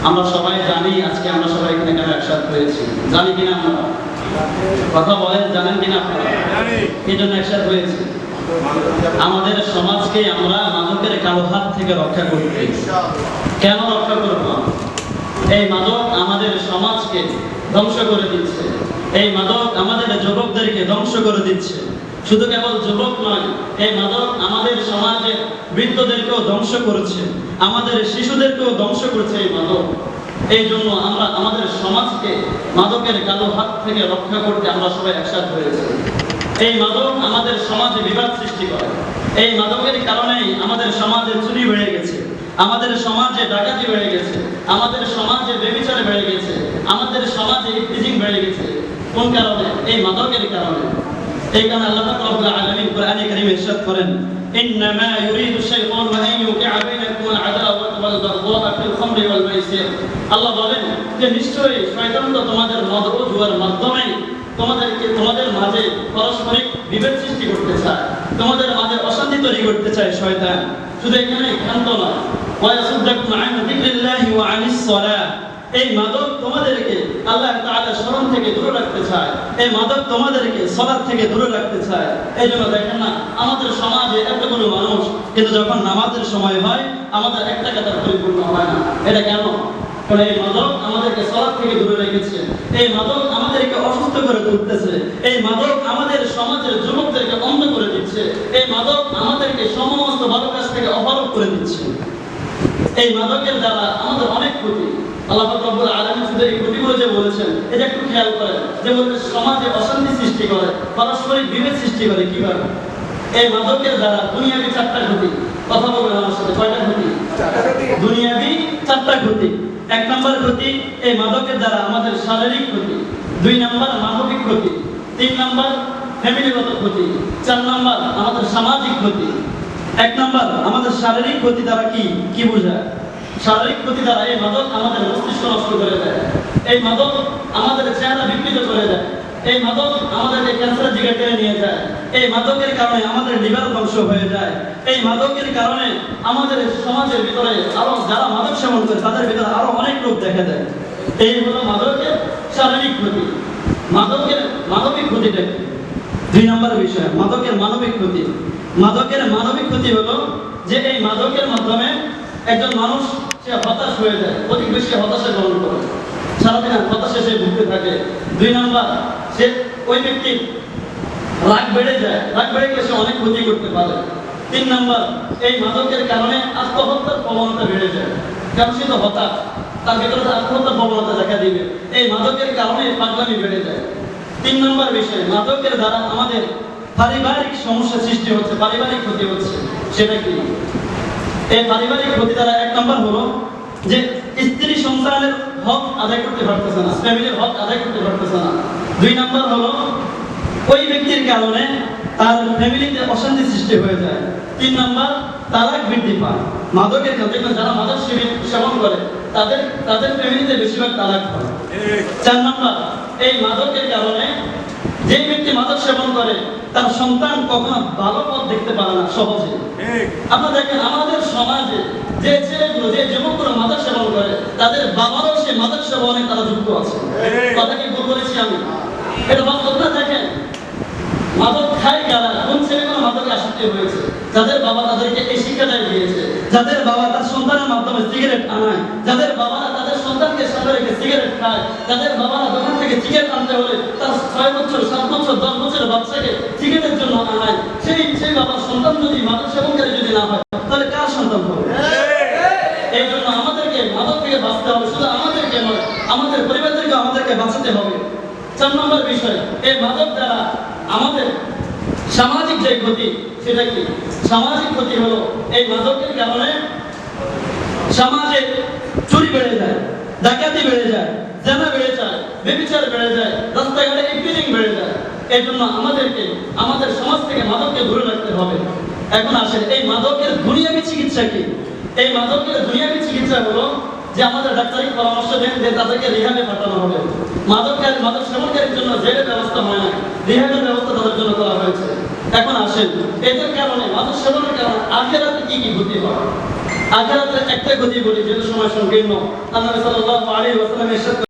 আমরা সবাই জানি আজকে আমরা সবাই এখানে কেন একসাথে হয়েছি, জানি কিনা আমরা? কথা বলেন, জানেন কিনা আপনারা কি জন্য একসাথে হয়েছি? আমাদের সমাজকে আমরা মাদকের কালো হাত থেকে রক্ষা করতে। কেন রক্ষা করব? এই মাদক আমাদের সমাজকে ধ্বংস করে দিচ্ছে, এই মাদক আমাদের যুবকদেরকে ধ্বংস করে দিচ্ছে। শুধু কেবল যুবক নয়, এই মাদক আমাদের সমাজের বৃদ্ধদেরকেও ধ্বংস করেছে, আমাদের শিশুদেরকেও ধ্বংস করছে এই মাদক। এই জন্য আমরা আমাদের সমাজকে মাদকের কালো হাত থেকে রক্ষা করতে আমরা সবাই একসাথে হয়েছি। এই মাদক আমাদের সমাজে বিবাদ সৃষ্টি করে, এই মাদকের কারণেই আমাদের সমাজে চুরি বেড়ে গেছে, আমাদের সমাজে ডাকাতি বেড়ে গেছে, আমাদের সমাজে ব্যভিচার বেড়ে গেছে, আমাদের সমাজে ইফতিজিং বেড়ে গেছে। কোন কারণে? এই মাদকের কারণে। এই কারণে আল্লাহ পাক রব্বুল আলামিন কোরআনে কারীমে ইরশাদ করেন, ইন্নামা ইউরিদু শাইতানু আন ইউকিআ বাইনাকুম আল-আদাওয়াতা ওয়াল বাগদা'a ফিল খামরি ওয়াল মাইসির। আল্লাহ বলেন যে নিশ্চয়ই শয়তান তো তোমাদের মদ ও জুয়ার মাধ্যমে তোমাদের মাঝে পারস্পরিক বিভেদ সৃষ্টি করতে চায়, তোমাদের মাঝে অশান্তি তৈরি করতে চায় শয়তান। শুধু এখানে ক্ষান্ত নয়, ওয়া ইয়াসুদ্দুকুম আন যিকরিল্লাহি ওয়া আনিস সালাহ। এই মাদক তোমাদেরকে আল্লাহ তাআলা স্মরণ থেকে দূরে রাখতে চায়, এই মাদক তোমাদেরকে সালাত থেকে দূরে রাখতে চায়। এই জন্য দেখেন না, আমাদের সমাজে এতগুলো মানুষ, কিন্তু যখন নামাজের সময় হয় আমাদের একটা কাতার পরিপূর্ণ হয় না। এটা কেন? কারণ এই মাদক আমাদেরকে সালাত থেকে দূরে রেখেছে, এই মাদক আমাদেরকে অসুস্থ করে তুলতেছে, এই মাদক আমাদের সমাজের যুবকদেরকে অন্ধ করে দিচ্ছে, এই মাদক আমাদেরকে সমস্ত ভালো কাজ থেকে অবরোধ করে দিচ্ছে। এই মাদকের দ্বারা আমাদের অনেক ক্ষতি। আল্লাহ পাক রব্বুল আলামিন শুধু এই ক্ষতিগুলো যে বলেছেন, এটা একটু খেয়াল করেন, যে বলতে সমাজে অশান্তি সৃষ্টি করে, পারস্পরিক বিভেদ সৃষ্টি করে। কিভাবে? এই মাদকের দ্বারা দুনিয়াবি 4টা ক্ষতি। কথা বলবেন আমার সাথে, কয়টা ক্ষতি? দুনিয়াবি 4টা ক্ষতি। 1 নম্বর ক্ষতি, এই মাদকের দ্বারা আমাদের শারীরিক ক্ষতি। 2 নম্বর মানবিক ক্ষতি। 3 নম্বর ফ্যামিলিগত ক্ষতি। 4 নম্বর আমাদের সামাজিক ক্ষতি। 1 নম্বর আমাদের শারীরিক ক্ষতি দ্বারা কি বোঝায়? শারীরিক ক্ষতি দ্বারা এই মাদক আমাদের মস্তিষ্ক নষ্ট করে দেয়, এই মাদক আমাদের চেহারা বিকৃত করে দেয়, এই মাদক আমাদেরকে ক্যান্সারের দিকে টেনে নিয়ে যায়, এই মাদকের কারণে আমাদের লিভার ধ্বংস হয়ে যায়, এই মাদকের কারণে আমাদের সমাজের ভিতরে আরো যারা মাদক সেবন করে তাদের ভিতরে আরো অনেক রোগ দেখা দেয়। এই হলো মাদকের শারীরিক ক্ষতি। মাদকের ক্ষতিটা কি? 2 নম্বর বিষয়, মাদকের মানবিক ক্ষতি। মাদকের মানবিক ক্ষতি হলো যে এই মাদকের মাধ্যমে একজন মানুষ সে হতাশ হয়ে যায়, অধিক বেশি হতাশা গ্রহণ করে, সারাদিন হতাশা সে ভুগতে থাকে। 2 নম্বর, সে ওই ব্যক্তির রাগ বেড়ে যায়, রাগ বেড়ে গেলে সে অনেক ক্ষতি করতে পারে। 3 নম্বর, এই মাদকের কারণে আত্মহত্যার প্রবণতা বেড়ে যায়, কারণ সে তো হতাশ, তার ভিতরে আত্মহত্যার প্রবণতা দেখা দিবে। এই মাদকের কারণে পাগলামি বেড়ে যায়। 3 নম্বর বিষয়, মাদকের দ্বারা আমাদের পারিবারিক সমস্যা সৃষ্টি হচ্ছে, পারিবারিক ক্ষতি হচ্ছে। সেটা কি? এই পারিবারিক ক্ষতি দ্বারা 1 নম্বর হলো যে স্ত্রী সন্তানের হক আদায় করতে পারতেছে না, ফ্যামিলির হক আদায় করতে পারতেছে না। 2 নম্বর হলো ওই ব্যক্তির কারণে তার ফ্যামিলিতে অশান্তি সৃষ্টি হয়ে যায়। 3 নম্বর, তালাক বৃদ্ধি পায়। মাদকের কারণে যারা মাদক সেবন করে তাদের ফ্যামিলিতে বেশিরভাগ তালাক হয়। 4 নম্বর, এই মাদকের কারণে যে ব্যক্তি মাদক সেবন করে তার সন্তান কখনো ভালো পথ দেখতে পারে না সহজে। আপনারা দেখেন আমাদের সমাজে যে ছেলেগুলো, যে যুবকগুলো মাদক সেবন করে তাদের বাবারাও সে মাদক সেবনে তারা যুক্ত আছে। কথা কি ভুল বলেছি আমি? এটা বাস্তবতা। দেখেন মাদক খায় কারা, কোন ছেলেগুলো মাদকে আসক্তি হয়েছে, যাদের বাবা তাদেরকে এই শিক্ষাটাই দিয়েছে, যাদের বাবা তার সন্তানের মাধ্যমে সিগারেট আনায়, যাদের বাবারা তাদের সন্তানকে সাথে রেখে সিগারেট খায়, যাদের বাবারা দোকান থেকে সিগারেট আনতে হলে তার 6 বছর 7 বছর 10 বছরের বাচ্চাকে সিগারেটের জন্য আনায়, সেই বাবার সন্তান যদি মাদক সেবনকারী যদি না হয় তাহলে কার সন্তান হবে? এই জন্য আমাদেরকে মাদক থেকে বাঁচতে হবে, শুধু আমাদেরকে নয়, আমাদের পরিবারদেরকে আমাদেরকে বাঁচাতে হবে। 4 নম্বর বিষয়, এই মাদক দ্বারা আমাদের সামাজিক যে ক্ষতি, সেটা কি? সামাজিক ক্ষতি হলো এই মাদকের কারণে সমাজে চুরি বেড়ে যায়, ডাকাতি বেড়ে যায়, জেনা বেড়ে যায়, ব্যভিচার বেড়ে যায়, রাস্তাঘাটে ইফতিজিং বেড়ে যায়। এই জন্য আমাদেরকে আমাদের সমাজ থেকে মাদককে দূরে রাখতে হবে। এখন আসেন, এই মাদকের দুনিয়াবি চিকিৎসা কি? এই মাদকের দুনিয়াবি চিকিৎসা হলো যে আমাদের ডাক্তারি পরামর্শ দেন যে তাদেরকে রিহাবে পাঠানো হবে। মাদক সেবনকারীর জন্য জেলের ব্যবস্থা হয় না, রিহাবের ব্যবস্থা তাদের জন্য করা হয়েছে। এখন আসেন, এদের কারণে মাদক সেবনের কারণে আখেরাতে কি ক্ষতি হয়? আখিরাতের একটা গতি বলি, যেহেতু সময় সংকীর্ণ। আল্লাহ সাল্লাল্লাহু আলাইহি ওয়াসাল্লাম ইরশাদ